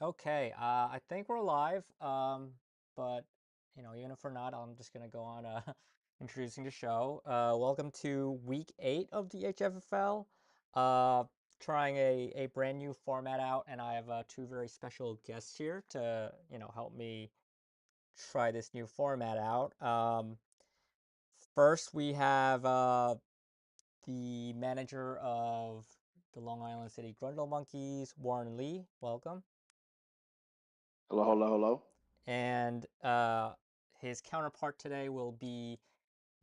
Okay, I think we're live. But even if we're not, I'm just gonna go on introducing the show. Welcome to week 8 of the HFFL. Uh, Trying a brand new format out, and I have two very special guests here to help me try this new format out. First we have the manager of the Long Island City Grundle Monkeys, Warren Lee. Welcome. Hello, hello, hello. And his counterpart today will be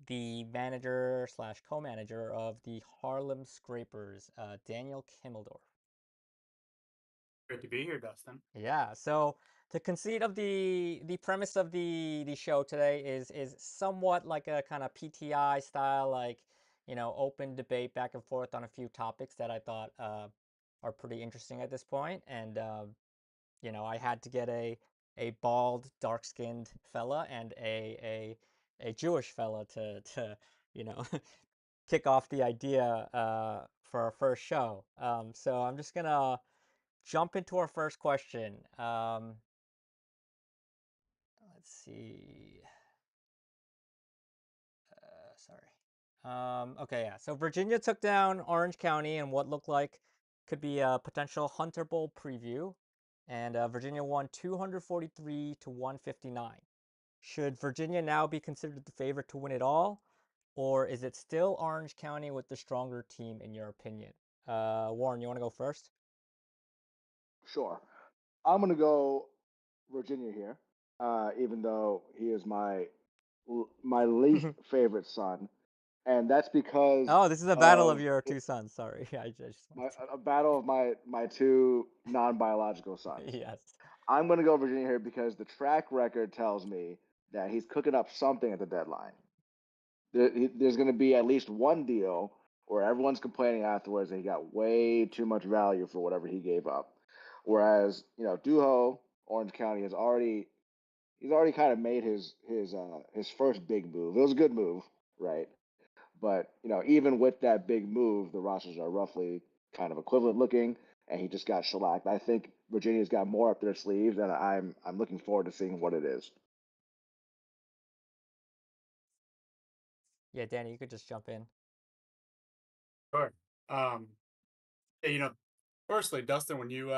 the manager slash co-manager of the Harlem Scrapers, Daniel Kimmeldorf. Great to be here, Dustin. Yeah. So the conceit of the premise of the show today is somewhat like a kind of PTI style, like open debate back and forth on a few topics that I thought are pretty interesting at this point, and I had to get a bald, dark-skinned fella and a Jewish fella to you know kick off the idea for our first show. So I'm just gonna jump into our first question. Let's see. Sorry. Okay, yeah. So Virginia took down Orange County in what looked like could be a potential Hunter Bowl preview, and Virginia won 243 to 159. Should Virginia now be considered the favorite to win it all, or is it still Orange County with the stronger team, in your opinion? Warren, you want to go first? Sure. I'm gonna go Virginia here, even though he is my least favorite son, and that's because Oh, this is a battle of of your two sons. Sorry, I just wanted to. a battle of my two non-biological sons. Yes. I'm gonna go Virginia here because the track record tells me that he's cooking up something at the deadline. There's going to be at least one deal where everyone's complaining afterwards that he got way too much value for whatever he gave up. Whereas, Duho, Orange County has already he's already kind of made his first big move. It was a good move, right? But even with that big move, the rosters are roughly kind of equivalent looking, and he just got shellacked. I think Virginia's got more up their sleeves, and I'm looking forward to seeing what it is. Yeah, Danny, you could just jump in. Sure. Um, yeah, firstly, Dustin, when you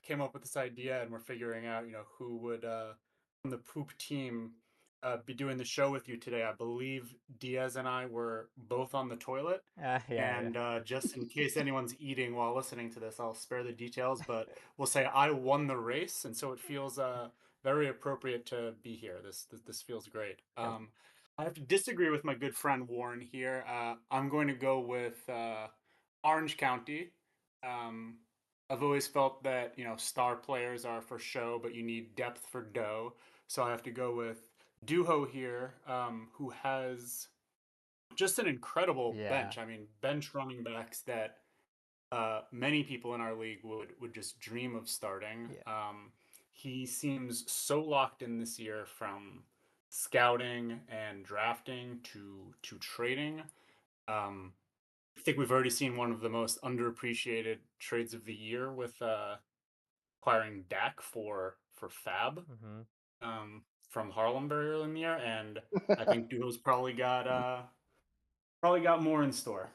came up with this idea and we're figuring out, who would from the poop team be doing the show with you today, I believe Diaz and I were both on the toilet. Yeah, yeah. And just in case anyone's eating while listening to this, I'll spare the details, but we'll say I won the race, and so it feels very appropriate to be here. This feels great. Yeah. I have to disagree with my good friend Warren here. I'm going to go with Orange County. Um, I've always felt that star players are for show, but you need depth for dough. So I have to go with Duho here, who has just an incredible Yeah. bench. I mean, bench running backs that many people in our league would just dream of starting. Yeah. He seems so locked in this year, from scouting and drafting to trading. Um, I think we've already seen one of the most underappreciated trades of the year with acquiring Dak for Fab Mm-hmm. from Harlem very early in the year, and I think Duo's probably got more in store.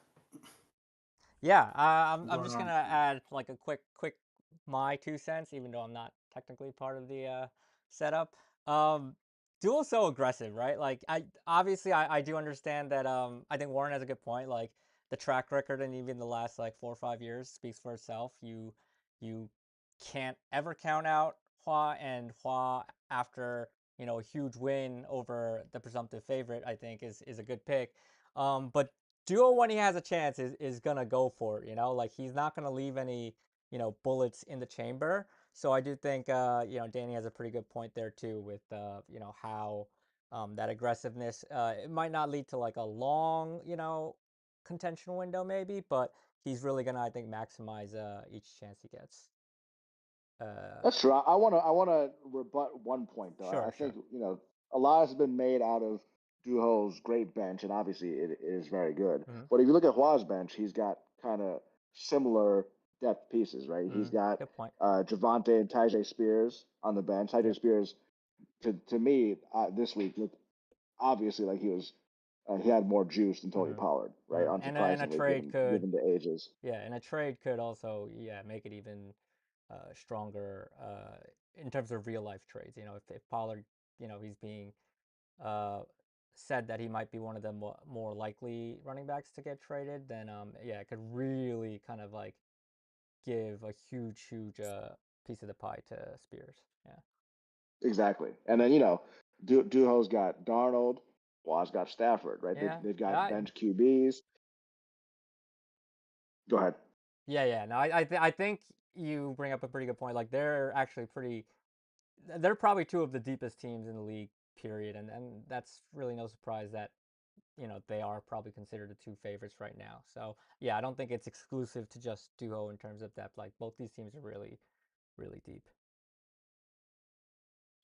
Yeah, I'm I'm going just gonna Orange County. add like a quick my 2 cents, even though I'm not technically part of the setup. Um, Duel's so aggressive, right? Like I do understand that I think Warren has a good point. Like the track record and even the last like 4 or 5 years speaks for itself. You can't ever count out Hua, and Hua after a huge win over the presumptive favorite, I think is a good pick. But Duo, when he has a chance, is gonna go for it. Like he's not gonna leave any bullets in the chamber. So I do think Danny has a pretty good point there too with how that aggressiveness it might not lead to like a long contention window maybe, but he's really gonna, I think, maximize each chance he gets. Uh, That's true. I want to rebut one point though. I sure, think sure. a lot has been made out of Duho's great bench, and obviously it is very good. Hmm. But if you look at Hua's bench, he's got kind of similar depth pieces, right? He's got Good point. Javante and Tajay Spears on the bench. Tajay Yep. Spears, to me, this week looked obviously like he had more juice than Tony Pollard, right? And a Unsurprisingly, trade could, given the ages. yeah, and a trade could also, yeah, make it even stronger in terms of real life trades. You know, if Pollard, you know, he's being uh, said that he might be one of the more likely running backs to get traded, then yeah, it could really kind of like give a huge piece of the pie to Spears. Yeah. Exactly. And then, Duho's got Darnold, Waz got Stafford, right? Yeah. They've got I, bench QBs. Go ahead. yeah. No, I think you bring up a pretty good point. Like they're actually pretty. They're probably two of the deepest teams in the league. Period. And that's really no surprise that they are probably considered the two favorites right now. So yeah, I don't think it's exclusive to just Duo in terms of depth. Like both these teams are really deep.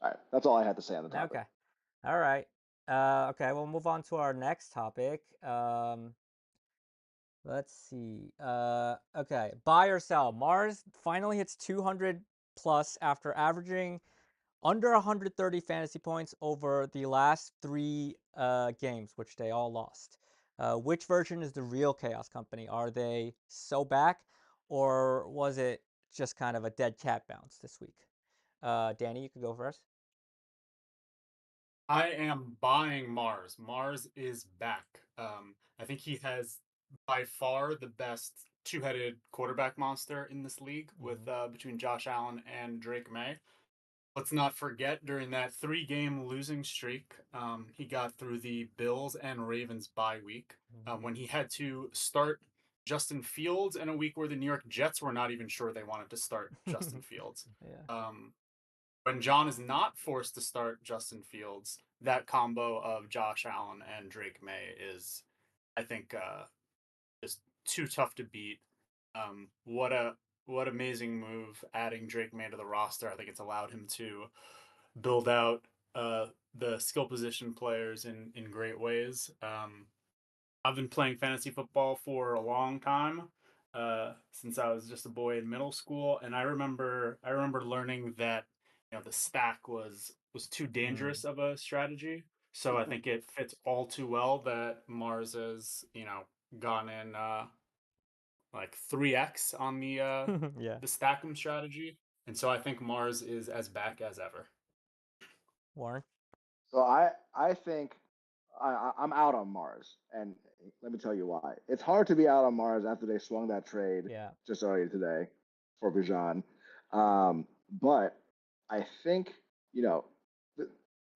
All right. That's all I had to say on the topic. Okay. All right. Okay, we'll move on to our next topic. Let's see. Okay, buy or sell. Mars finally hits 200 plus after averaging under 130 fantasy points over the last three games, which they all lost. Which version is the real Chaos Company? Are they so back, or was it just kind of a dead cat bounce this week? Danny, you could go first. I am buying Mars. Mars is back. I think he has by far the best two-headed quarterback monster in this league with between Josh Allen and Drake May. Let's not forget during that three-game losing streak, he got through the Bills and Ravens bye week when he had to start Justin Fields in a week where the New York Jets were not even sure they wanted to start Justin Fields. Yeah. When John is not forced to start Justin Fields, that combo of Josh Allen and Drake May is, I think, just too tough to beat. What amazing move adding Drake May to the roster. I think it's allowed him to build out the skill position players in great ways. I've been playing fantasy football for a long time, since I was just a boy in middle school, and I remember learning that the stack was too dangerous of a strategy. So I think it fits all too well that Mars has gone in like 3x on Yeah. the stack'em strategy, and so I think Mars is as back as ever. Warren. So I think I'm out on Mars, and let me tell you why. It's hard to be out on Mars after they swung that trade Yeah. just earlier today for Bijan. But I think you know the,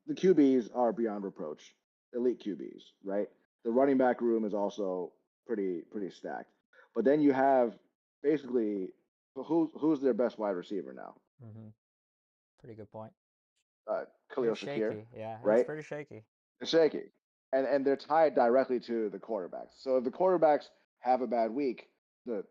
the QBs are beyond reproach, elite QBs, right? The running back room is also pretty stacked. But then you have basically who's their best wide receiver now? Mm-hmm. Pretty good point. Khalil It's Shakir, shaky. Yeah, it's right? pretty shaky. It's shaky, and they're tied directly to the quarterbacks. So if the quarterbacks have a bad week, the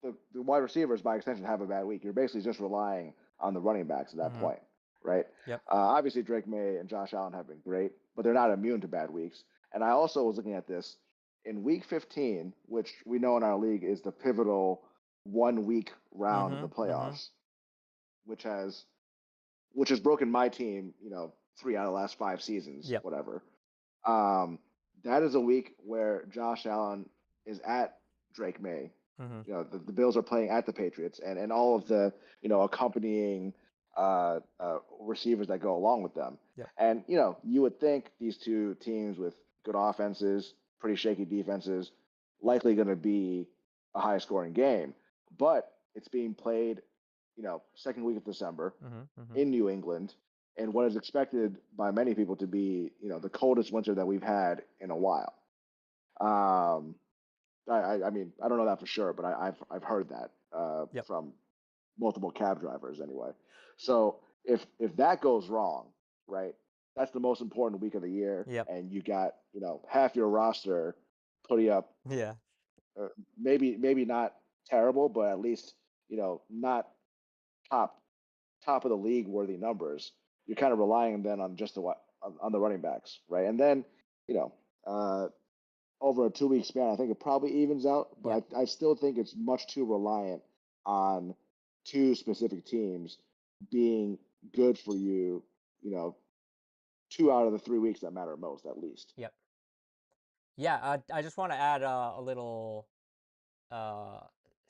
the wide receivers by extension have a bad week. You're basically just relying on the running backs at that Mm-hmm. point, right? Yep. Obviously, Drake May and Josh Allen have been great, but they're not immune to bad weeks. And I also was looking at this in week 15, which we know in our league is the pivotal 1 week round of the Mm-hmm. Mm-hmm. playoffs, which has which has broken my team, 3 out of the last 5 seasons, Yep. whatever. Um, that is a week where Josh Allen is at Drake May. Mm-hmm. The Bills are playing at the Patriots, and all of the accompanying receivers that go along with them. Yep. And you would think these two teams with good offenses, pretty shaky defenses, likely going to be a high scoring game, but it's being played, second week of December Mm-hmm. Mm-hmm. in New England, and what is expected by many people to be, the coldest winter that we've had in a while. Um, I mean, I don't know that for sure, but I've heard that Yep. from multiple cab drivers anyway. So if that goes wrong, right, that's the most important week of the year, Yep. and you got half your roster putting up Yeah. maybe not terrible, but at least not top top of the league worthy numbers. You're kind of relying then on just on the running backs, right? And then you know over a 2 week span, I think it probably evens out, Yep. but I still think it's much too reliant on two specific teams being good for you, you know, 2 out of the 3 weeks that matter most, at least. Yep. Yeah, I just want to add a little uh,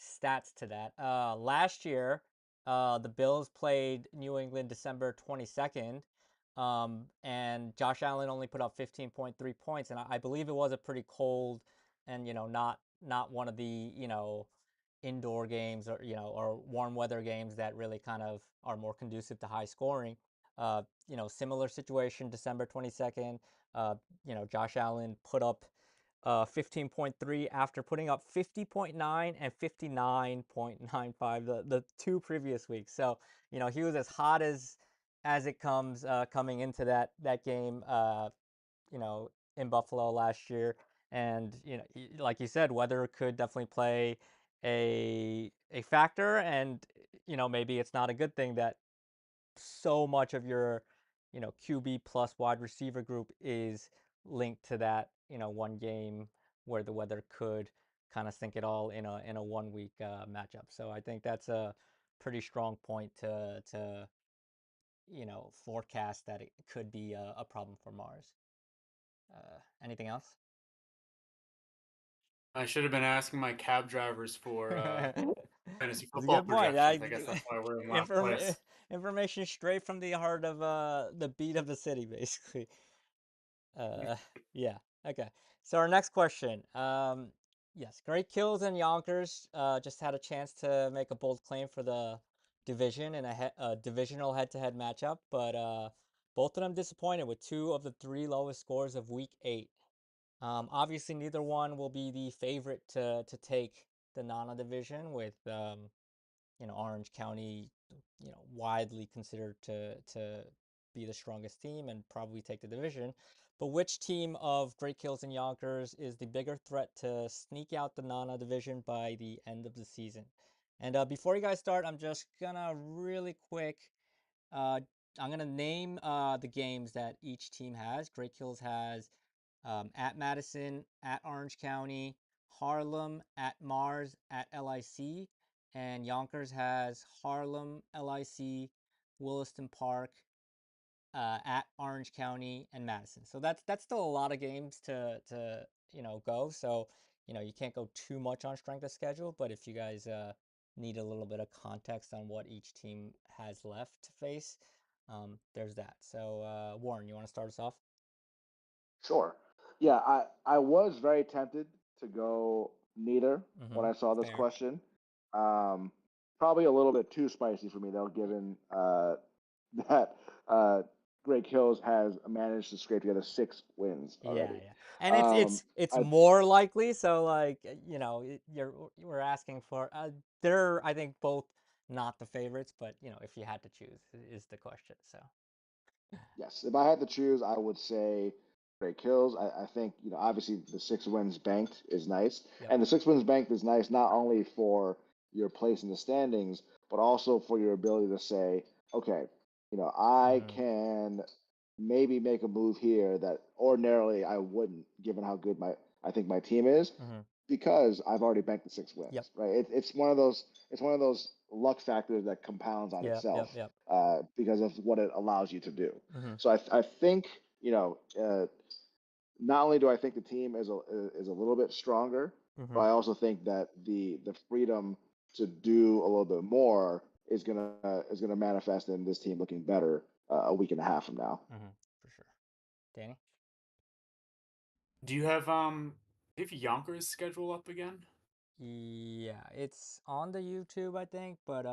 stats to that. Last year, the Bills played New England December 22nd, and Josh Allen only put up 15.3 points, and I believe it was a pretty cold and not one of the indoor games or warm weather games that really kind of are more conducive to high scoring. Similar situation, December 22nd. Josh Allen put up 15.3 after putting up 50.9 and 59.95 the two previous weeks. So, he was as hot as it comes coming into that game in Buffalo last year. And, like you said, weather could definitely play a factor, and maybe it's not a good thing that so much of your QB plus wide receiver group is linked to that one game where the weather could kind of sink it all in a 1 week matchup. So I think that's a pretty strong point to forecast that it could be a problem for Mars. Anything else? I should have been asking my cab drivers for fantasy That's a football good point. projections. I guess that's why we're in last Inform- place. information straight from the heart of the beat of the city, basically. Uh, yeah. Okay. So our next question. Yes, Great Kills and Yonkers just had a chance to make a bold claim for the division in a divisional head-to-head matchup, but both of them disappointed with two of the three lowest scores of Week 8. Obviously, neither one will be the favorite to take the Nana division, with Orange County, widely considered to be the strongest team and probably take the division. But which team of Great Kills and Yonkers is the bigger threat to sneak out the Nana division by the end of the season? And before you guys start, I'm just gonna really quick. Uh, I'm gonna name the games that each team has. Great Kills has at Madison, at Orange County, Harlem, at Mars, at LIC, and Yonkers has Harlem, LIC, Williston Park, at Orange County, and Madison. So that's still a lot of games to go. So you can't go too much on strength of schedule. But if you guys need a little bit of context on what each team has left to face, there's that. So Warren, you want to start us off? Sure. Yeah, I was very tempted to go neither when Mm-hmm. I saw this Fair. question. Um, Probably a little bit too spicy for me though, given that Greg Hills has managed to scrape together 6 wins Yeah, already. yeah. And it's Um, it's it's I more likely, so like, we're asking for they're, I think, both not the favorites, but if you had to choose is the question. So, Yes, if I had to choose, I would say Greg Hills. I think obviously the 6 wins banked is nice, yep. and the 6 wins banked is nice not only for your place in the standings, but also for your ability to say, okay, I Mhm. can maybe make a move here that ordinarily I wouldn't, given how good I think my team is, Mhm. because I've already banked the six Yep. wins. Right? It's one of those luck factors that compounds on Yep, itself yep, yep. because of what it allows you to do. Mhm. So I think not only do I think the team is a little bit stronger, but Mhm. I also think that the freedom to do a little bit more is gonna manifest in this team looking better a week and a half from now. Mhm. For sure. Danny? Do you have Yonkers schedule up again? Yeah, it's on the YouTube, I think, but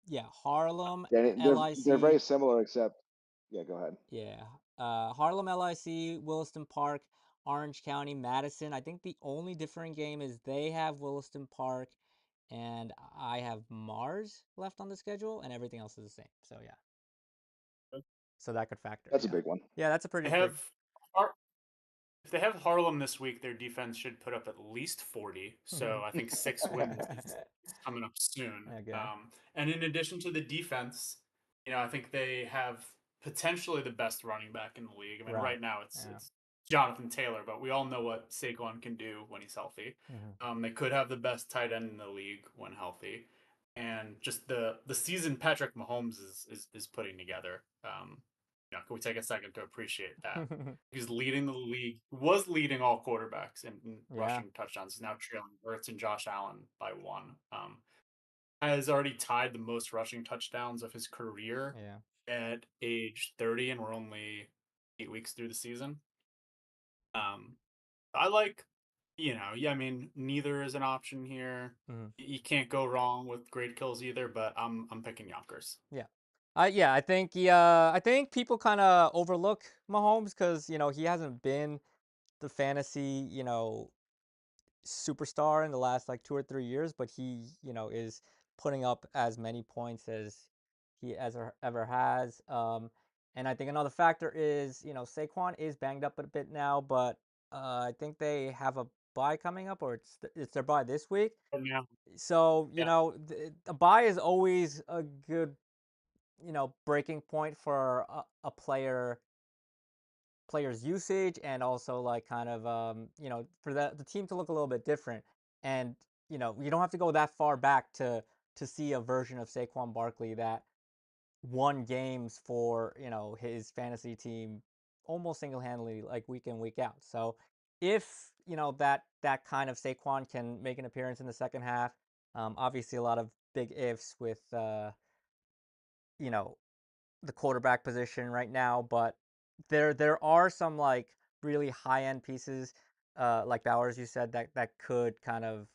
yeah, Harlem, They're LIC. very similar, except yeah. Go ahead. Yeah. Harlem, LIC, Williston Park, Orange County, Madison. I think the only different game is they have Williston Park and I have Mars left on the schedule, and everything else is the same. So yeah. So that could factor. That's a Yeah. big one. Yeah, that's a They pretty big. have Har- if they have Harlem this week, their defense should put up at least 40. So I think 6 wins is coming up soon. Okay. And in addition to the defense, I think they have potentially the best running back in the league. I mean, Right. right now it's Yeah. it's Jonathan Taylor, but we all know what Saquon can do when he's healthy. Hmm. They could have the best tight end in the league when healthy. and just the season Patrick Mahomes is putting together. Can we take a second to appreciate that? He's leading the league, was leading all quarterbacks in Yeah, rushing touchdowns. He's now trailing Ertz and Josh Allen by one. Has already tied the most rushing touchdowns of his career yeah. at age 30, and we're only 8 weeks through the season. Um, I like, yeah, I mean, neither is an option here. Mhm. You can't go wrong with great kills either, but I'm picking Yonkers. Yeah. Yeah, I think people kind of overlook Mahomes because he hasn't been the fantasy superstar in the last like 2 or 3 years, but he is putting up as many points as he ever has. And I think another factor is Saquon is banged up a bit now, but I think they have a bye coming up, or it's their bye this week. And yeah, So yeah, a bye is always a good breaking point for a player's usage, and also like kind of for the team to look a little bit different. And you don't have to go that far back to see a version of Saquon Barkley that won games for his fantasy team almost single-handedly, like week in week out. So if that kind of Saquon can make an appearance in the second half, obviously a lot of big ifs with you know the quarterback position right now, but there are some like really high end pieces, like Bowers, you said, that could kind of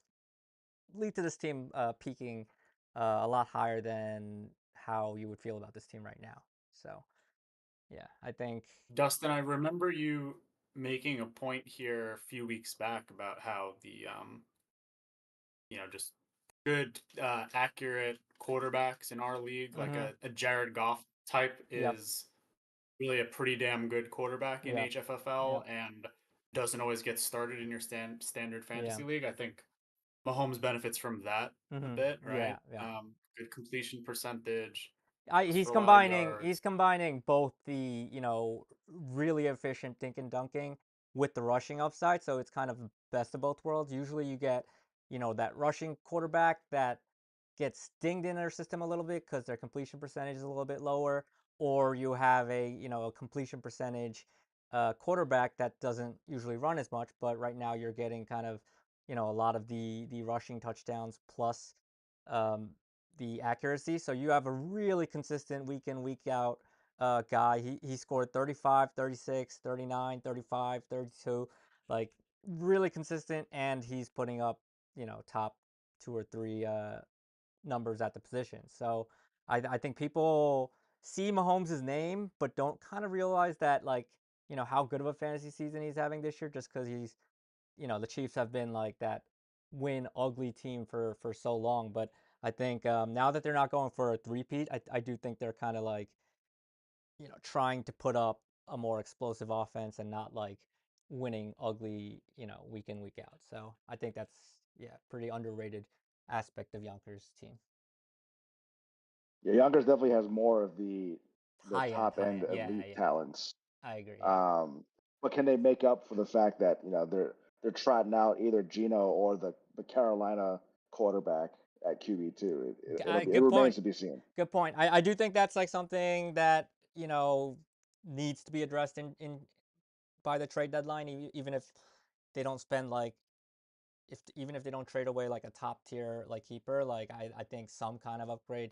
lead to this team peaking a lot higher than how you would feel about this team right now. So yeah, I think Dustin, I remember you making a point here a few weeks back about how just good, accurate quarterbacks in our league, like mm-hmm, a Jared Goff type, yep, is really a pretty damn good quarterback in yep, yep, HFFL and doesn't always get started in your standard yeah, fantasy league. I think Mahomes benefits from that a mm-hmm, bit, yeah, right? yeah. Good completion percentage, throws He's for a lot of he's yards. combining both the really efficient dink and dunking with the rushing upside, so it's kind of best of both worlds. Usually you get that rushing quarterback that gets dinged in their system a little bit because their completion percentage is a little bit lower, or you have a completion percentage quarterback that doesn't usually run as much, but right now you're getting kind of a lot of the rushing touchdowns plus um, the accuracy. So you have a really consistent week in, week out guy. He scored 35, 36, 39, 35, 32, like really consistent, and he's putting up, top two or three numbers at the position. So I think people see Mahomes' name, but don't kind of realize that, like, how good of a fantasy season he's having this year, just because the Chiefs have been like that win ugly team for so long. But I think now that they're not going for a three-peat, I do think they're kind of like trying to put up a more explosive offense and not like winning ugly week in week out. So I think that's, yeah, pretty underrated aspect of Yonkers' team. Yeah, Yonkers definitely has more of the top High end end, yeah, elite yeah, talents. I agree, yeah. Um, but can they make up for the fact that they're trotting out either Gino or the Carolina quarterback at QB2? It Good remains point. to be seen. Good point. I do think that's like something that needs to be addressed in by the trade deadline, even if they don't spend like, if even if they don't trade away like a top tier like keeper, like I think some kind of upgrade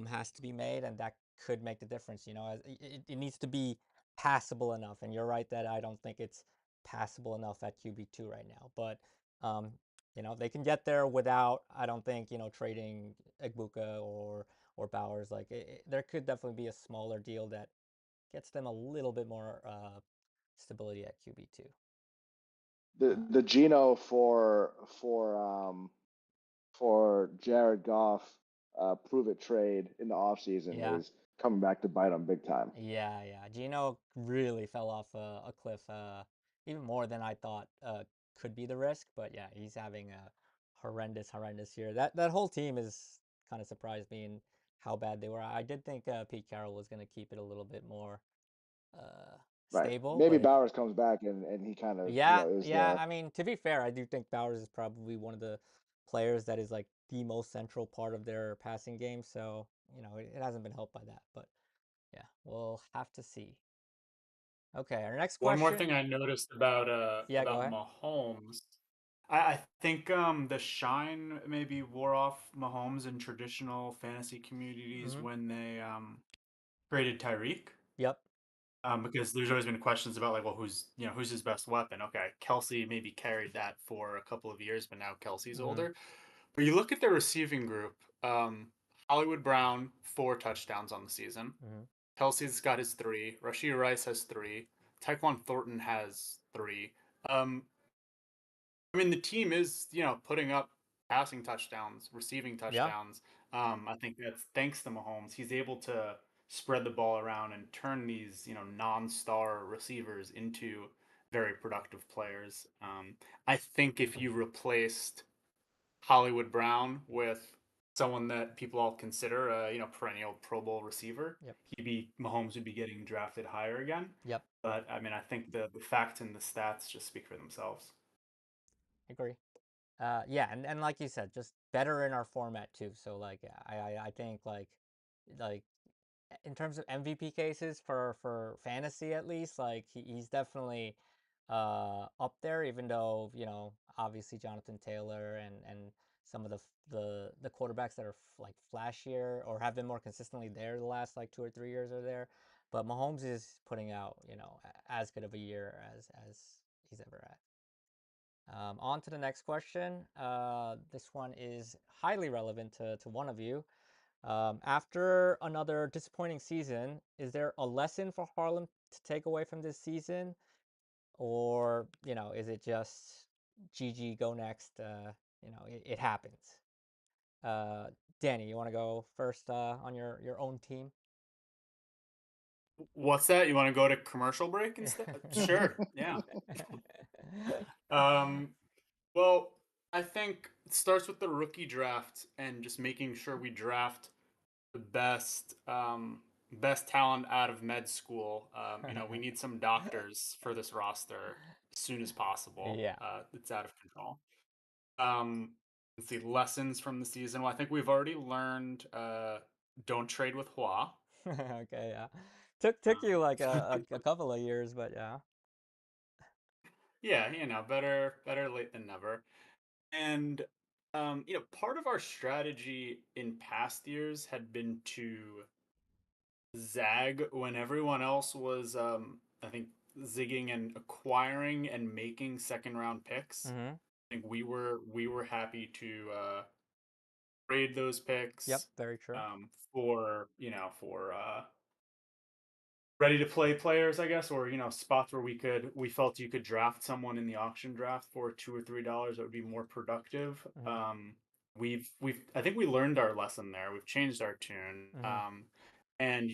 has to be made, and that could make the difference. As it needs to be passable enough. And you're right that I don't think it's passable enough at QB2 right now, but um they can get there without, I don't think, trading Egbuka or Bowers. Like there could definitely be a smaller deal that gets them a little bit more stability at QB2. The Gino for Jared Goff prove it trade in the offseason Yeah. is coming back to bite them big time. Yeah, yeah. Gino really fell off a cliff, even more than I thought could be the risk. But yeah, he's having a horrendous year. That whole team is kind of surprised me in how bad they were. I did think Pete Carroll was going to keep it a little bit more uh, Right. stable, Maybe but Bowers comes back and he kind of yeah, is yeah. the I mean, to be fair, I do think Bowers is probably one of the players that is like the most central part of their passing game. So, it hasn't been helped by that. But yeah, we'll have to see. Okay, our next One more question. thing I noticed Yeah, go about ahead. Mahomes, I think the shine maybe wore off Mahomes in traditional fantasy communities Mm-hmm. when they traded Tyreek. Yep. Because there's always been questions about like, well, who's his best weapon? Okay, Kelsey maybe carried that for a couple of years, but now Kelsey's Mm-hmm. older. But you look at their receiving group. Hollywood Brown 4 touchdowns on the season. Mm-hmm. Kelsey's got his 3. Rashee Rice has 3. Tyquan Thornton has 3. Um, I mean, the team is putting up passing touchdowns, receiving Yeah. touchdowns. I think that's thanks to Mahomes. He's able to spread the ball around and turn these non-star receivers into very productive players. I think if you replaced Hollywood Brown with someone that people all consider a perennial Pro Bowl receiver, Yep. Mahomes would be getting drafted higher again. Yep. But I mean, I think the facts and the stats just speak for themselves. Agree. Yeah, and like you said, just better in our format too. So like, yeah, I think like in terms of MVP cases for fantasy at least, like he's definitely up there. Even though obviously Jonathan Taylor and some of the quarterbacks that are like flashier or have been more consistently there the last like 2 or 3 years are there, but Mahomes is putting out as good of a year as he's ever had. On to the next question. This one is highly relevant to one of you. After another disappointing season, is there a lesson for Harlem to take away from this season? Or, is it just GG, go next? It happens. Uh, Danny, you want to go first on your own team? What's that? You want to go to commercial break instead? Sure. Yeah. Um, well, I think it starts with the rookie draft and just making sure we draft the best talent out of med school. We need some doctors for this roster as soon as possible. Yeah. It's out of control. Um, let's see, lessons from the season. Well, I think we've already learned don't trade with Hua. Okay, yeah. Took you like a couple of years, but yeah. Yeah, better late than never. And part of our strategy in past years had been to zag when everyone else was, I think, zigging and acquiring and making second round picks. Mm-hmm. I think we were happy to trade those Yep, picks very true. for for ready to play players, I guess, or spots where we felt you could draft someone in the auction draft for $2 or $3 that would be more productive. Mm-hmm. We've I think we learned our lesson there. We've changed our tune. Mm-hmm. And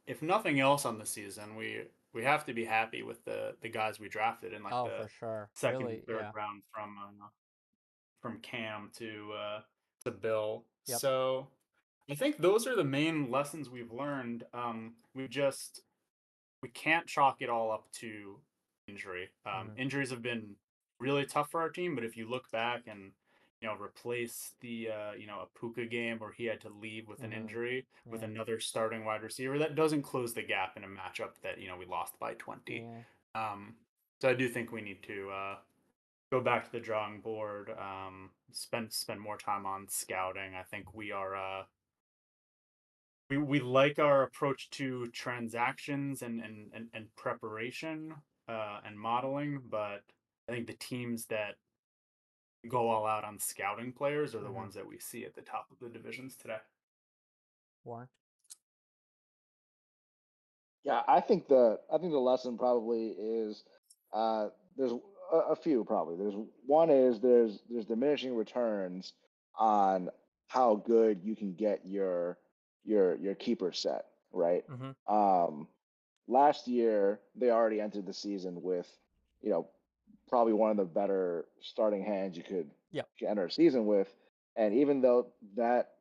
if nothing else on the season, we have to be happy with the guys we drafted in like Oh, the for sure. second and Really, third yeah. round from Cam to Bill. Yep. So I think those are the main lessons we've learned. We can't chalk it all up to injury. Mm-hmm. Injuries have been really tough for our team, but if you look back and replace the a Puka game where he had to leave with an Mm-hmm. injury with Yeah. another starting wide receiver, that doesn't close the gap in a matchup that we lost by 20. Yeah. Um, so I do think we need to go back to the drawing board, spend more time on scouting. I think we like our approach to transactions and preparation and modeling, but I think the teams that go all out on scouting players are the Mm-hmm. ones that we see at the top of the divisions today. Warren. Yeah, I think the lesson probably is there's a few probably. There's one is there's diminishing returns on how good you can get your keeper set, right? Mm-hmm. Um, Last year they already entered the season with, you know, probably one of the better starting hands Yep. you can enter a season with, and even though that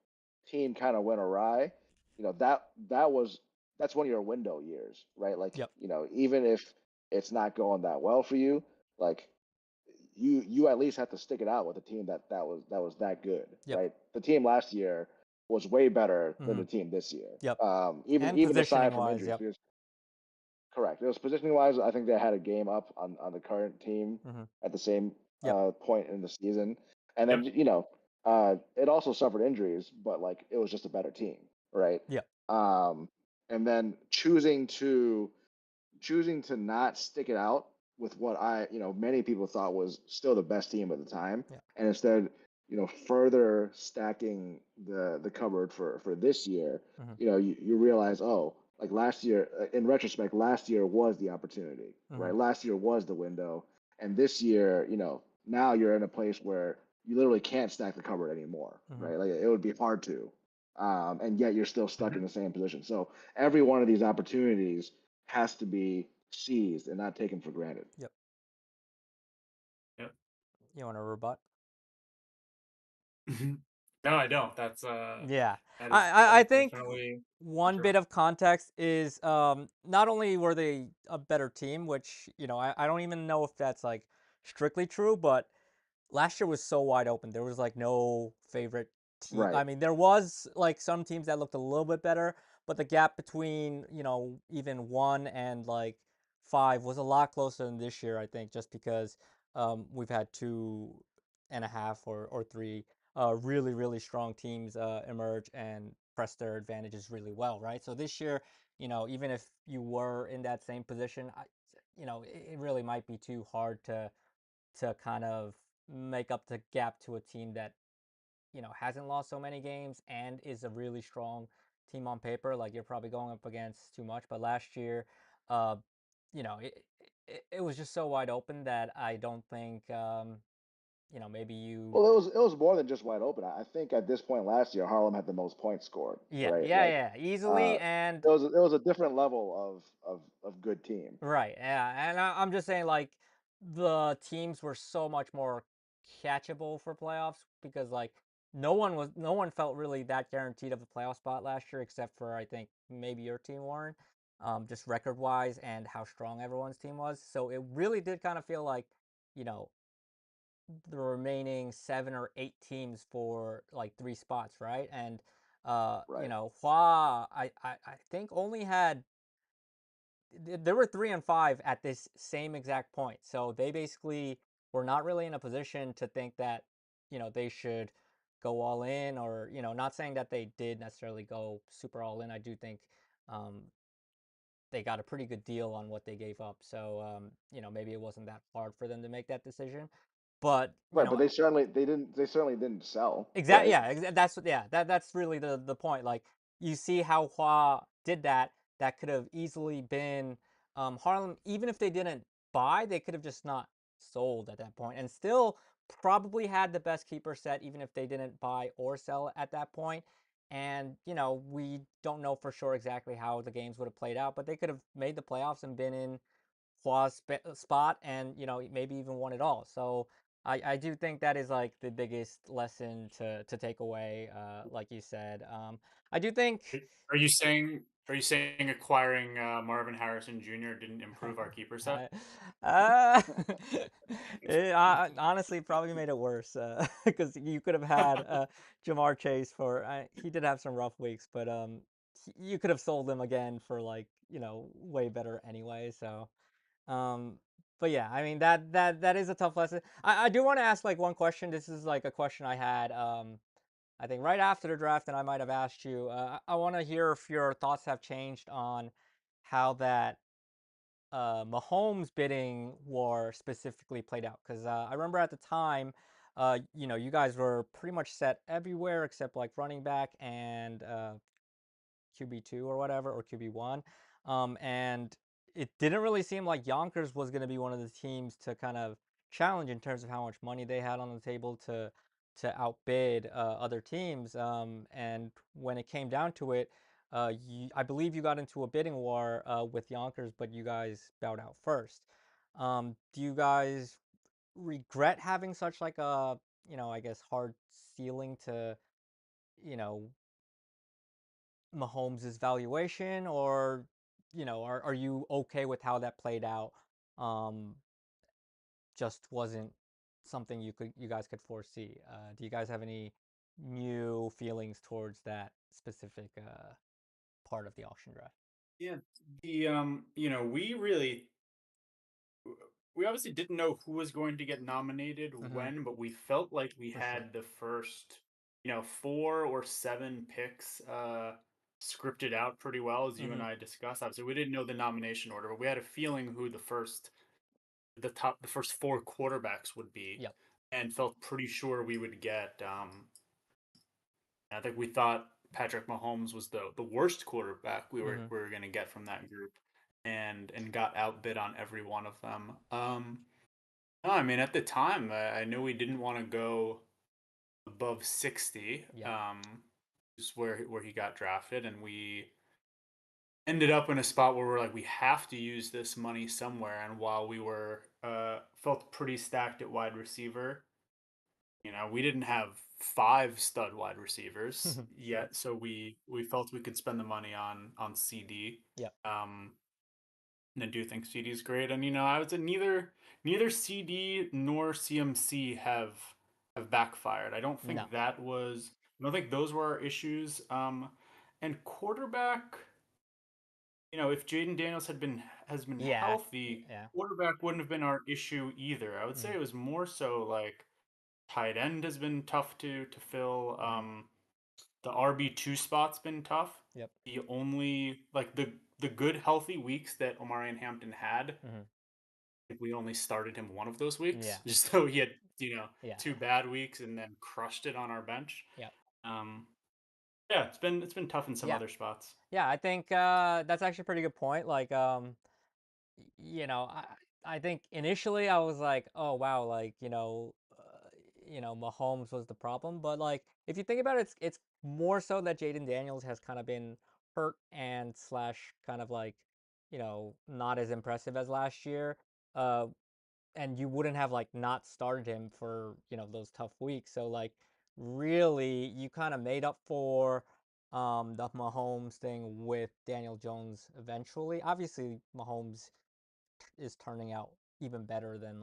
team kind of went awry, that's one of your window years, right? Like, Yep. even if it's not going that well for you, like you at least have to stick it out with a team that was that good, Yep. right? The team last year was way better than Hmm. the team this year. Yep. And Even positioning aside from wise, injuries, yep. because correct, it was positioning wise. I think they had a game up on the current team Hmm. at the same Yep. point in the season, and then Yep. it also suffered injuries, but like it was just a better team, right? Yep. Um, and then choosing to not stick it out with what many people thought was still the best team at the time, Yep. and instead, further stacking the cupboard for this year, Hmm. you realize, oh, like last year, in retrospect, last year was the opportunity, Hmm. right? Last year was the window, and this year, now you're in a place where you literally can't stack the cupboard anymore, Hmm. right? Like it would be hard to, and yet you're still stuck in Mhm. the same position. So every one of these opportunities has to be seized and not taken for granted. Yep. Yep. You want to rebut? No, I don't. Yeah. That I is think definitely one true. bit of context is not only were they a better team, which, I don't even know if that's like strictly true, but last year was so wide open. There was like no favorite team. I Right. mean, there was like some teams that looked a little bit better, but the gap between, even 1 and like 5 was a lot closer than this year, I think, just because we've had 2.5 or three really, really strong teams emerge and press their advantages really well, right? So this year, even if you were in that same position, it really might be too hard to kind of make up the gap to a team that hasn't lost so many games and is a really strong team on paper. Like you're probably going up against too much, but last year, uh, it was just so wide open that I don't think maybe you. Well, it was more than just wide open. I think at this point last year, Harlem had the most points scored. Yeah, Right. yeah, Like, yeah, easily. uh, And it was a different level of good team. right, yeah, and I'm just saying, like, the teams were so much more catchable for playoffs because, like, no one felt really that guaranteed of a playoff spot last year, except for I think maybe your team, Warren, just record wise and how strong everyone's team was. So it really did kind of feel like, you know, the remaining 7 or 8 teams for like 3 spots, right? And Right. Hua, I think only had there were 3 and 5 at this same exact point. So they basically were not really in a position to think that, they should go all in or, not saying that they did necessarily go super all in. I do think um, they got a pretty good deal on what they gave up. So, maybe it wasn't that hard for them to make that decision. But, Right. But they certainly didn't sell. exactly. Right. Yeah. That's really the point. Like you see how Hua did that. That could have easily been Harlem. Even if they didn't buy, they could have just not sold at that point, and still probably had the best keeper set, even if they didn't buy or sell at that point. And we don't know for sure exactly how the games would have played out, but they could have made the playoffs and been in Hua's spot, and maybe even won it all. So I do think that is like the biggest lesson to take away. Like you said, I do think. Are you saying acquiring Marvin Harrison Jr. didn't improve our keeper set? uh, honestly probably made it worse because you could have had Jamar Chase for he did have some rough weeks, but you could have sold him again for like way better anyway. So um, but yeah, I mean that is a tough lesson. I do want to ask like one question. This is like a question I had I think right after the draft, and I might have asked you. I want to hear if your thoughts have changed on how that Mahomes bidding war specifically played out. Because I remember at the time, you guys were pretty much set everywhere except like running back and QB2 or whatever, or QB1. And it didn't really seem like Yonkers was going to be one of the teams to kind of challenge in terms of how much money they had on the table to outbid other teams. And when it came down to it, I believe you got into a bidding war with Yonkers, but you guys bowed out first. Do you guys regret having such like a, I guess hard ceiling to, you know, Mahomes' valuation, or are you okay with how that played out? Um, just wasn't. something you guys could foresee? Do you guys have any new feelings towards that specific part of the auction draft? Yeah, we obviously didn't know who was going to get nominated Mm-hmm. when, but we felt like we For sure. had the first, 4 or 7 picks scripted out pretty well, as you and Mm-hmm. I discussed. Obviously, we didn't know the nomination order, but we had a feeling who the first 4 quarterbacks would be, Yep. and felt pretty sure we would get. I think we thought Patrick Mahomes was the worst quarterback Mm-hmm. we were going to get from that group, and got outbid on every one of them. No, I mean, at the time, I knew we didn't want to go above 60, Yep. is where he got drafted, and we ended up in a spot where we're like, we have to use this money somewhere. And while we were felt pretty stacked at wide receiver, we didn't have 5 stud wide receivers Sure. yet, so we felt we could spend the money on CD. Yep. And I do think CD is great. And I would say neither CD nor CMC have backfired. No. I don't think those were our issues. And quarterback, if Jaden Daniels has been Yeah. healthy, Yeah. quarterback wouldn't have been our issue either. I would say Mm-hmm. it was more so like tight end has been tough to fill. Mm-hmm. The RB2 spot's been tough. Yep. The only like the good healthy weeks that Omarion Hampton had, Mm-hmm. think we only started him one of those Yeah. weeks, just so he had, Yeah. 2 bad weeks and then crushed it on our bench. Yep. Um, yeah, it's been tough in some Yeah. other spots. Yeah. I think that's actually a pretty good point. Like, you know, I think initially I was like, oh wow, like Mahomes was the problem, but like if you think about it, it's more so that Jaden Daniels has kind of been hurt and slash kind of like not as impressive as last year. Uh, and you wouldn't have like not started him for those tough weeks. So like really, you kind of made up for the Mahomes thing with Daniel Jones eventually. Obviously, Mahomes is turning out even better than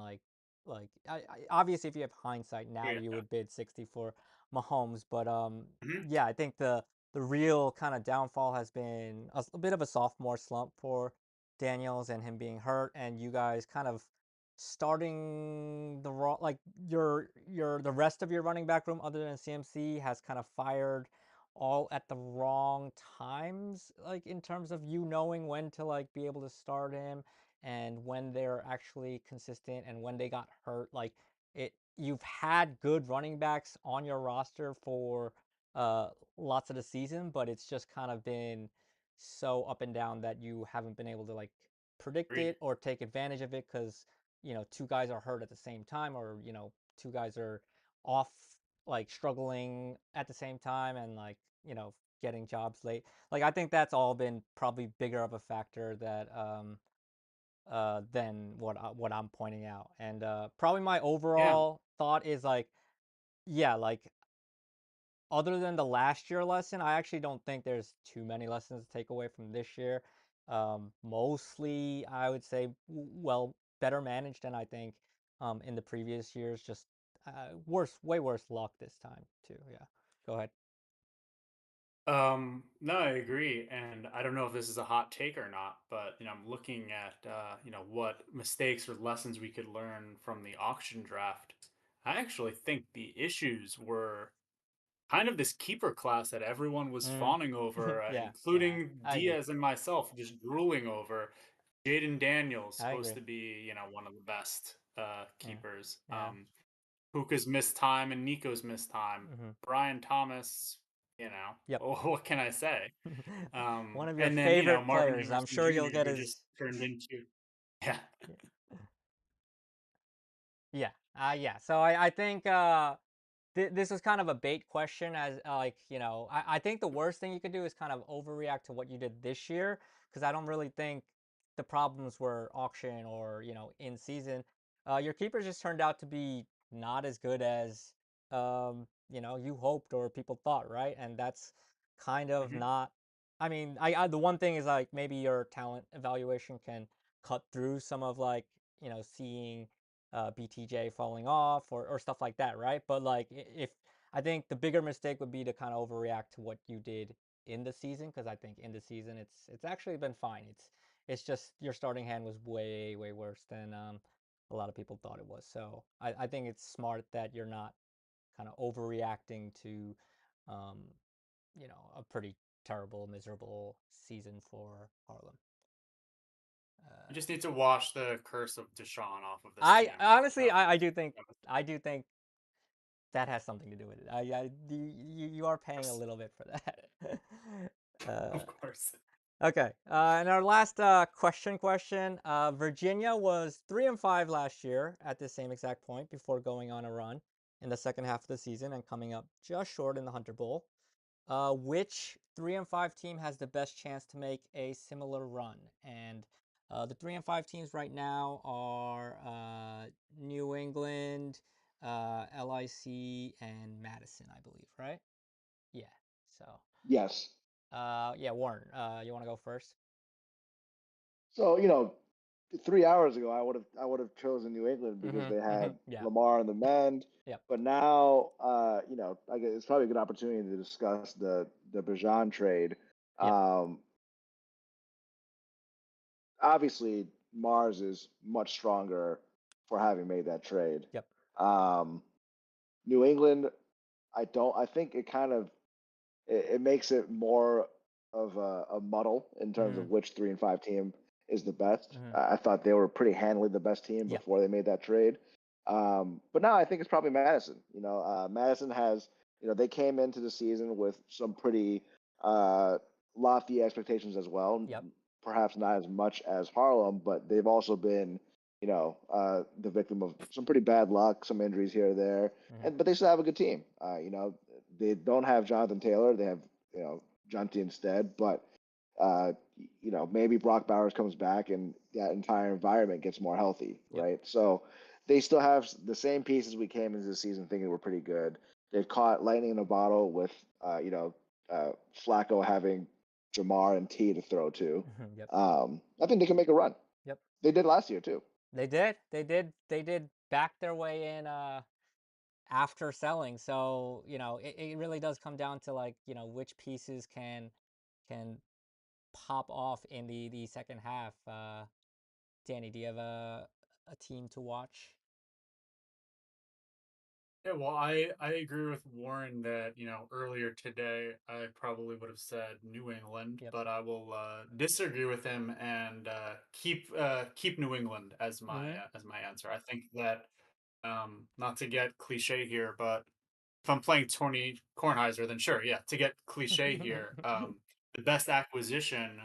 obviously if you have hindsight now Yeah. you would bid 60 for Mahomes, but Mhm. yeah, I think the real kind of downfall has been a bit of a sophomore slump for Daniels and him being hurt, and you guys kind of starting the raw like your the rest of your running back room other than CMC has kind of fired all at the wrong times, like in terms of you knowing when to like be able to start him and when they're actually consistent and when they got hurt. Like you've had good running backs on your roster for uh lots of the season, but it's just kind of been so up and down that you haven't been able to like predict Agreed. it or take advantage of it because two guys are hurt at the same time, or two guys are off like struggling at the same time and like getting jobs late. Like I think that's all been probably bigger of a factor that than what I'm pointing out. And probably my Yeah. overall thought is like, yeah, like other than the last year lesson, I actually don't think there's too many lessons to take away from this year. Mostly, I would say, well, better managed than I think in the previous years. Just way worse luck this time too. Yeah, go ahead. No, I agree, and I don't know if this is a hot take or not, but I'm looking at what mistakes or lessons we could learn from the auction draft. I actually think the issues were kind of this keeper class that everyone was Mm. fawning over, Yeah, yeah, including I agree. Diaz and myself, just drooling over. Jaden Daniels I supposed agree. to be, one of the best Yeah, keepers. yeah, Puka's missed time and Nico's missed time. hmm Brian Thomas, yep. what can I say? One of your And then favorite Marvin players. I'm Harrison sure you'll Jr., get who his. just turned into yeah. Yeah. Yeah. So I think this is kind of a bait question as like, I think the worst thing you could do is kind of overreact to what you did this year because I don't really think the problems were auction or, in season. Your keepers just turned out to be not as good as you hoped or people thought, right? And that's kind of Mhm. not I mean, the one thing is like maybe your talent evaluation can cut through some of like, seeing BTJ falling off or stuff like that, right? But like if I think the bigger mistake would be to kind of overreact to what you did in the season, because I think in the season it's actually been fine. It's just your starting hand was way worse than a lot of people thought it was. So I think it's smart that you're not kind of overreacting to um, a pretty terrible, miserable season for Harlem. You Uh, just need to wash the curse of Deshaun off of this I team. honestly, Um, I do think that has something to do with it. You are paying a little bit for that. of course. Okay. And our last question. Virginia was 3-5 last year at the same exact point before going on a run in the second half of the season and coming up just short in the Hunter Bowl. Which 3-5 team has the best chance to make a similar run? And the 3-5 teams right now are New England, LIC, and Madison, I believe, right? Yeah. So, Yes. yeah, Warren, you want to go first? So 3 hours ago, I would have chosen New England because they had Yeah. Lamar on the mend. Yep. But now, I guess it's probably a good opportunity to discuss the Bijan trade. Yep. Um, Obviously, Mars is much stronger for having made that trade. Yep. Um, New England, I don't. I think it kind of it makes it more of a muddle in terms Mm-hmm. of which 3-5 team is the best. Mm-hmm. I thought they were pretty handily the best team Yep. before they made that trade. But now I think it's probably Madison. Madison has, they came into the season with some pretty uh, lofty expectations as well. Yep. Perhaps not as much as Harlem, but they've also been, the victim of some pretty bad luck, some injuries here or there, Mm-hmm. and but they still have a good team. They don't have Jonathan Taylor. They have Junty instead. But uh, maybe Brock Bowers comes back and that entire environment gets more healthy, Yep. right? So they still have the same pieces we came into the season thinking were pretty good. They've caught lightning in a bottle with Flacco having Jamar and T to throw to. Yep. I think they can make a run. Yep. They did last year too. They did. They did back their way in after selling. So, it really does come down to like, which pieces can pop off in the second half. Danny, do you have a team to watch? Yeah, well, I agree with Warren that, earlier today I probably would have said New England, Yep. but I will disagree with him and keep New England Mm-hmm. as my answer. I think that not to get cliche here, but if I'm playing Tony Kornheiser, then sure, yeah, to get cliche here, the best acquisition,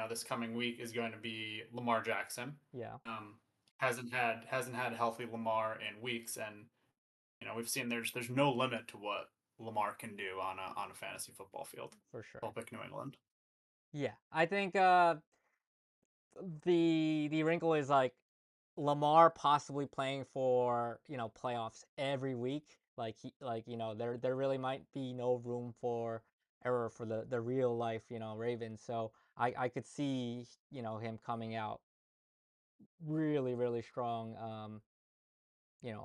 this coming week is going to be Lamar Jackson. Yeah, Um, hasn't had a healthy Lamar in weeks, and we've seen there's no limit to what Lamar can do on a fantasy football field. for sure. I'll pick New England. Yeah, I think the wrinkle is like Lamar possibly playing for playoffs every week. There really might be no room for error for the real life Ravens. So I could see him coming out really strong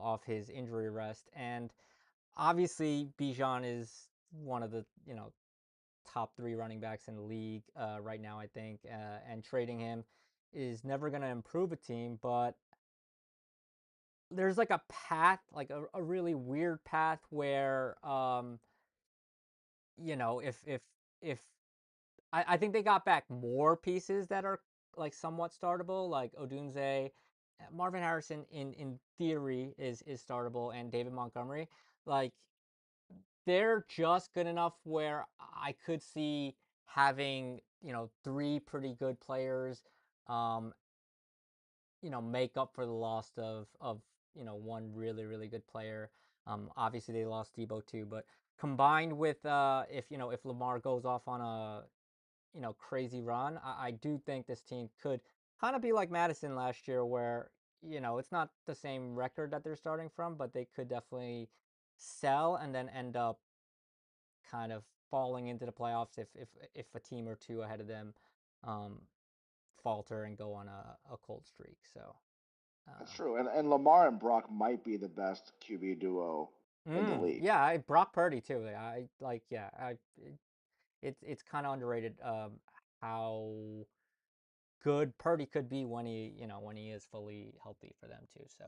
off his injury rest. And obviously Bijan is one of the top three running backs in the league right now, I think. And trading him is never going to improve a team, but there's like a path, like a really weird path where, if I think they got back more pieces that are like somewhat startable, like Odunze, Marvin Harrison in theory is startable, and David Montgomery. Like they're just good enough where I could see having three pretty good players, um, make up for the loss of one really good player. Obviously they lost Debo too, but combined with if Lamar goes off on a crazy run, I do think this team could kind of be like Madison last year, where it's not the same record that they're starting from, but they could definitely sell and then end up kind of falling into the playoffs if a team or two ahead of them um, falter and go on a cold streak. So That's true. And Lamar and Brock might be the best QB duo in the league. Yeah, Brock Purdy too. Yeah, it's kind of underrated how good Purdy could be when he is fully healthy for them too. So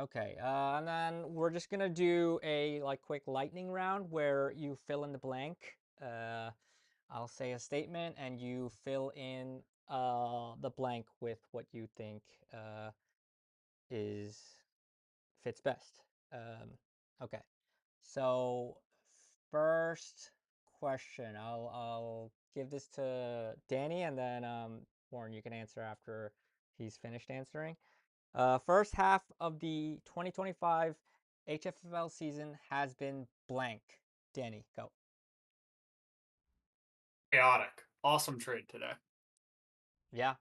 okay, and then we're just gonna do a like quick lightning round where you fill in the blank. I'll say a statement and you fill in the blank with what you think is fits best. Okay. So first question, I'll give this to Danny, and then Warren, you can answer after he's finished answering. First half of the 2025 HFFL season has been blank. Danny, go. Chaotic. Awesome trade today. Yeah.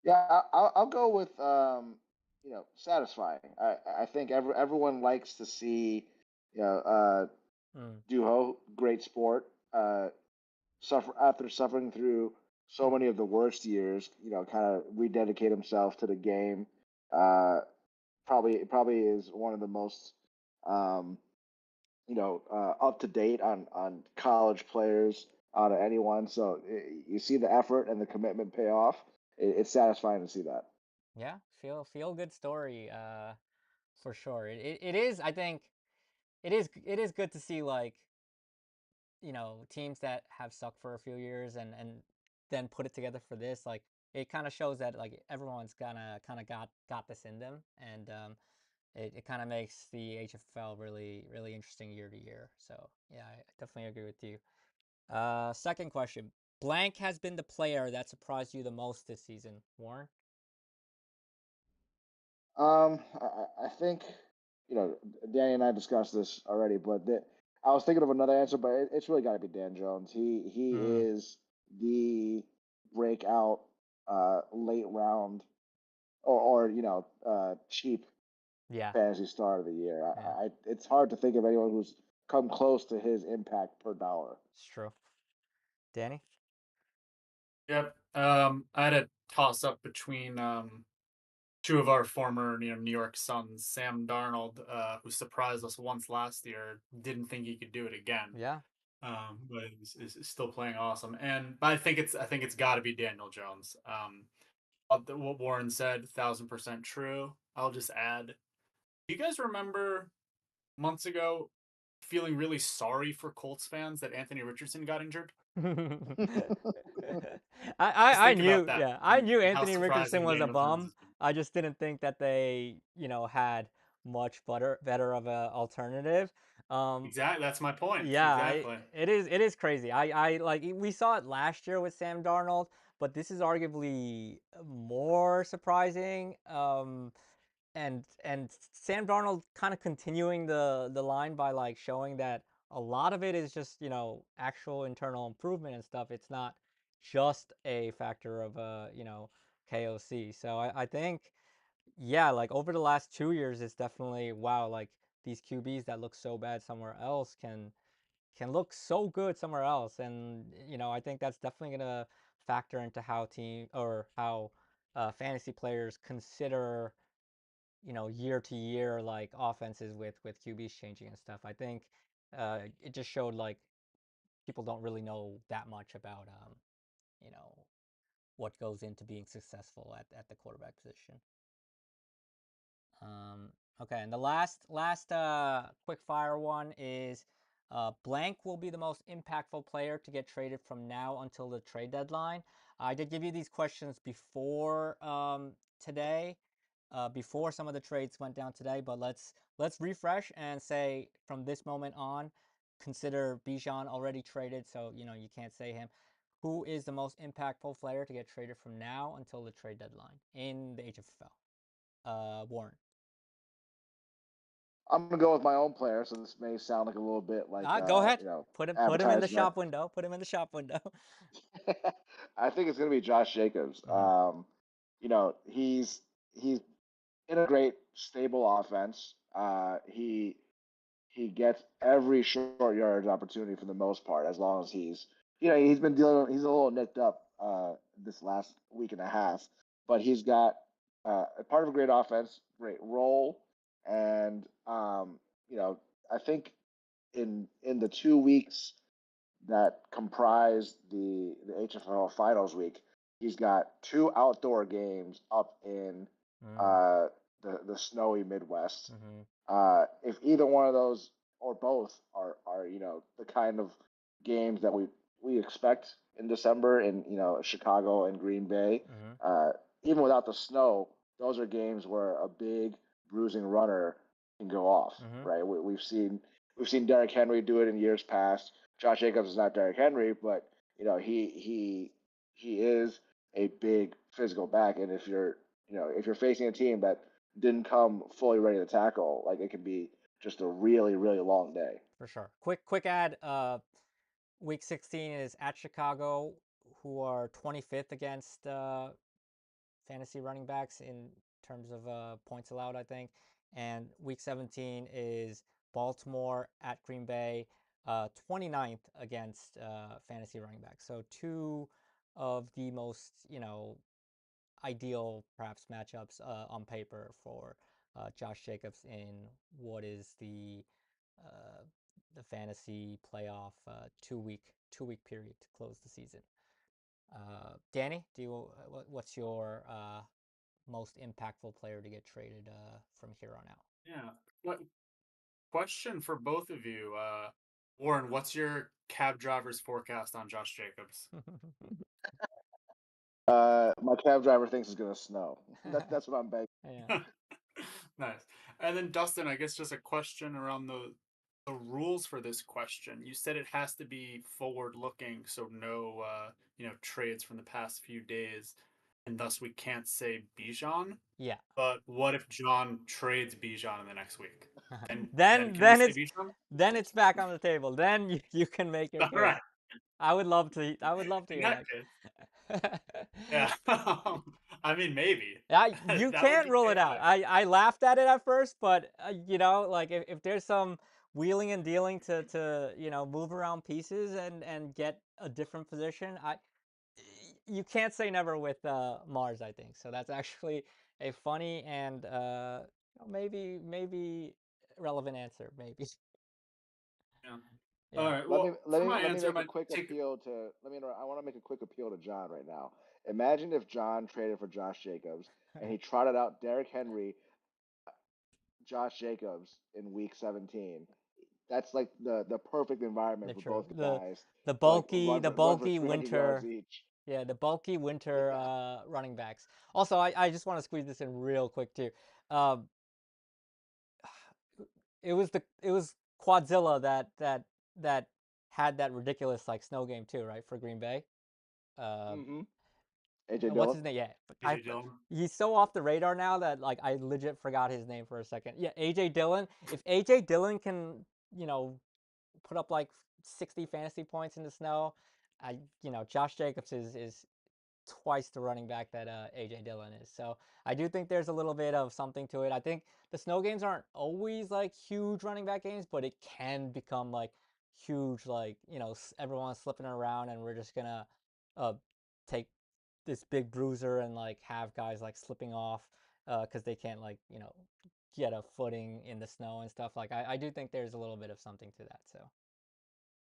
Yeah, I'll go with satisfying. I think everyone likes to see Mm. Duho, great sport, suffer after suffering through so many of the worst years. Kind of rededicate himself to the game. Uh, probably is one of the most um, up to date on college players out of anyone. So you see the effort and the commitment pay off. It's satisfying to see that. Yeah, feel good story. For sure. It is. I think it is good to see like teams that have sucked for a few years and then put it together for this. Like it kind of shows that like everyone's kind of got this in them, and it kind of makes the HFL really interesting year to year. So yeah, I definitely agree with you. Second question: Blank has been the player that surprised you the most this season, Warren. I think Danny and I discussed this already, but I was thinking of another answer, but it's really got to be Dan Jones. He Mm, is the breakout late round or cheap yeah, fantasy star of the year. yeah, It's hard to think of anyone who's come close to his impact per dollar. it's true. Danny. Yep. I had a toss up between two of our former New York Suns, Sam Darnold, who surprised us once last year, didn't think he could do it again, Yeah. but is still playing awesome. And but I think it's got to be Daniel Jones. What Warren said, 1,000% true. I'll just add. Do you guys remember months ago feeling really sorry for Colts fans that Anthony Richardson got injured? Just I think about knew, that yeah, I knew and how Anthony Richardson surprising was a Daniel Jones bum. has been. I just didn't think that they had much better of a alternative. Um, Exactly, that's my point. yeah, Exactly. it is crazy. I like we saw it last year with Sam Darnold, but this is arguably more surprising. And Sam Darnold kind of continuing the line by like showing that a lot of it is just actual internal improvement and stuff. It's not just a factor of KOC. So I think yeah, like over the last 2 years, it's definitely wow. Like these QBs that look so bad somewhere else can look so good somewhere else, and I think that's definitely gonna factor into how team or how fantasy players consider year to year like offenses with QBs changing and stuff. I think it just showed like people don't really know that much about you know what goes into being successful at the quarterback position. Um, okay, and the last quick fire one is blank will be the most impactful player to get traded from now until the trade deadline. I did give you these questions before today, before some of the trades went down today, but let's refresh and say from this moment on, consider Bijan already traded, so you can't say him. Who is the most impactful player to get traded from now until the trade deadline in the HFL? Warren. I'm gonna go with my own player, so this may sound like a little bit like Go ahead. Put him in the advertisement. shop window. Put him in the shop window. I think it's gonna be Josh Jacobs. Mm, He's in a great stable offense. He gets every short yardage opportunity for the most part, as long as he's he's been dealing. He's a little nicked up this last week and a half, but he's got a part of a great offense, great role, and I think in the 2 weeks that comprise the HFFL finals week, he's got two outdoor games up in Mm. uh, the snowy Midwest. Mm-hmm. If either one of those or both are the kind of games that we expect in December in Chicago and Green Bay, Mm-hmm. uh, even without the snow, those are games where a big bruising runner can go off. Mm-hmm. Right? We've seen Derrick Henry do it in years past. Josh Jacobs is not Derrick Henry, but he is a big physical back, and if you're facing a team that didn't come fully ready to tackle, like it can be just a really, really long day. For sure. Quick ad. Week 16 is at Chicago, who are 25th against fantasy running backs in terms of points allowed, I think. And week 17 is Baltimore at Green Bay, 29th against fantasy running backs. So two of the most, ideal perhaps matchups on paper for Josh Jacobs in what is uh, the fantasy playoff 2 week period to close the season. Danny, what's your most impactful player to get traded from here on Yeah. What question for both of you? Warren, what's your cab driver's forecast on Josh Jacobs? out? My cab driver thinks it's gonna snow. That's what I'm banking. Yeah. Nice. And then Dustin, I guess just a question around the rules for this question. You said it has to be forward looking, so no trades from the past few days, and thus we can't say Bijan. Yeah. But what if John trades Bijan in the next week? Then then can we then say it's Bijan? then it's back on the table. Then you can make your All case. right. I would love to In hear that that. case, yeah. I mean, maybe You that would can't be rule it out. chaotic. I laughed at it at first, but like if there's some wheeling and dealing to move around pieces and get a different position, you can't say never with Mars. I think so. That's actually a funny and maybe relevant answer. Maybe. Yeah. All Yeah. right. Let me Well, let for me my let me answer, I make a might quick take. appeal to let me I want to make a quick appeal to John right now. Imagine if John traded for Josh Jacobs and he trotted out Derrick Henry, Josh Jacobs in week 17. That's like the perfect environment The for true. both guys The to like bulky the run for bulky 300 yards winter. each. Yeah, the bulky winter Yeah. running backs. Also, I just want to squeeze this in real quick too. Um, it was Quadzilla that had that ridiculous like snow game too, right, for Green Bay. Uh, Mm-hmm. AJ what's Dillon. his name? Yeah, AJ Dillon. he's so off the radar now that like I legit forgot his name for a second. Yeah, AJ Dillon. If AJ Dillon can, you know, put up like 60 fantasy points in the snow, Josh Jacobs is twice the running back that AJ Dillon is. So I do think there's a little bit of something to it. I think the snow games aren't always like huge running back games, but it can become like huge, like everyone's slipping around, and we're just gonna take this big bruiser and like have guys like slipping off because they can't like get a footing in the snow and stuff. Like I do think there's a little bit of something to that. So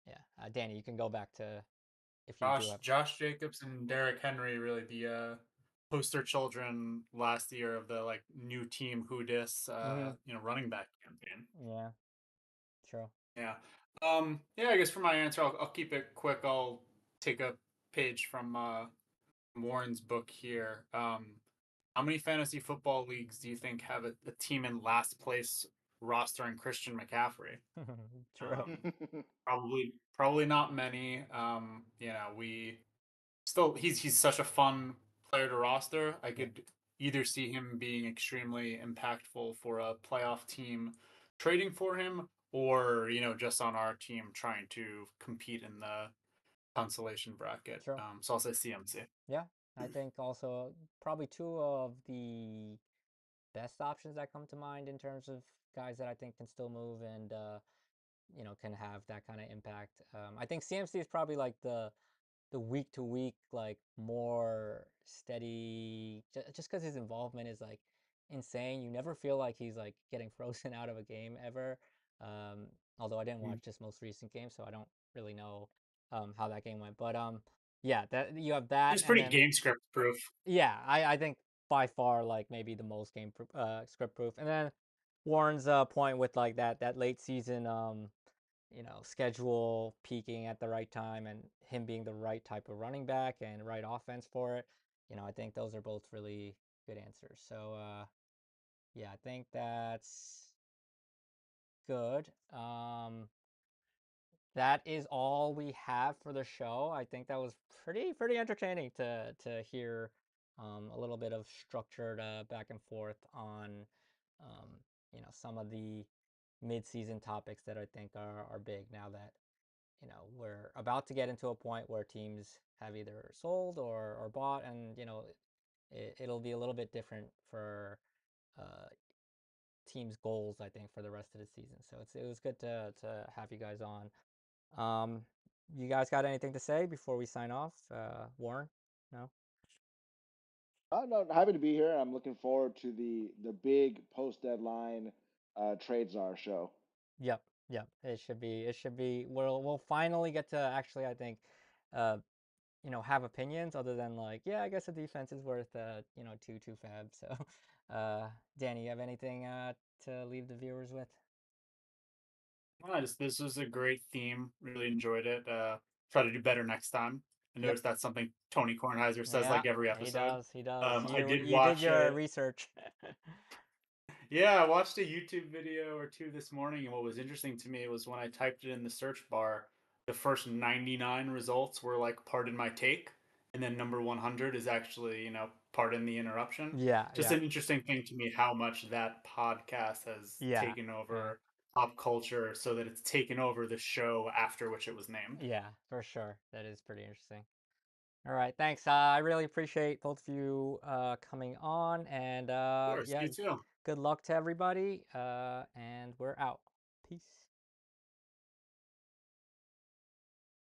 yeah, Danny, you can go back to if you do Josh have. Josh Jacobs and Derrick Henry really the poster children last year of the like new team who dis Hmm. running back campaign. Yeah, true. Yeah. Yeah, I guess for my answer I'll keep it quick. I'll take a page from Warren's book here. How many fantasy football leagues do you think have a team in last place rostering Christian McCaffrey? True. Probably not many. We still he's such a fun player to roster. I Yeah, could either see him being extremely impactful for a playoff team trading for him, or just on our team trying to compete in the consolation bracket. true. So I'll say CMC. Yeah, I think also probably two of the best options that come to mind in terms of guys that I think can still move. And can have that kind of impact. I think CMC is probably like the week to week, like more steady, just because his involvement is like insane. You never feel like he's like getting frozen out of a game ever. Um, Although I didn't watch this most recent game, so I don't really know how that game went. But yeah, that you have that, It's and pretty then game script proof. yeah, I think by far like maybe the most script proof, and then Warren's point with like that late season schedule peaking at the right time and him being the right type of running back and right offense for it. I think those are both really good answers. So yeah, I think that's good. That is all we have for the show. I think that was pretty entertaining to hear a little bit of structured back and forth on um, some of the mid-season topics that I think are big now that we're about to get into a point where teams have either sold or bought, and it'll be a little bit different for uh, teams' goals, I think, for the rest of the season. So it was good to have you guys on. Um, you guys got anything to say before we sign off? Warren? No? No, happy to be here. I'm looking forward to the big post deadline trade czar show. Yep, yep. It should be. We'll finally get to actually, I think, uh, have opinions other than like, yeah, I guess the defense is worth two fab. So, Danny, you have anything to leave the viewers with? This was a great theme. Really enjoyed it. Try to do better next time. I Yep. noticed that's something Tony Kornheiser says Yeah, like every he episode. does. He does. I You did you did watch your a research. Yeah, I watched a YouTube video or two this morning, and what was interesting to me was when I typed it in the search bar, the first 99 results were like "pardon my take," and then number 100 is actually, "pardon the interruption." Yeah, Just yeah, an interesting thing to me how much that podcast has yeah, taken yeah. over pop culture so that it's taken over the show after which it was named. Yeah, for sure. That is pretty interesting. All right, thanks. I really appreciate both of you coming on, and Of course, yeah, you too. good luck to everybody. And we're out. Peace.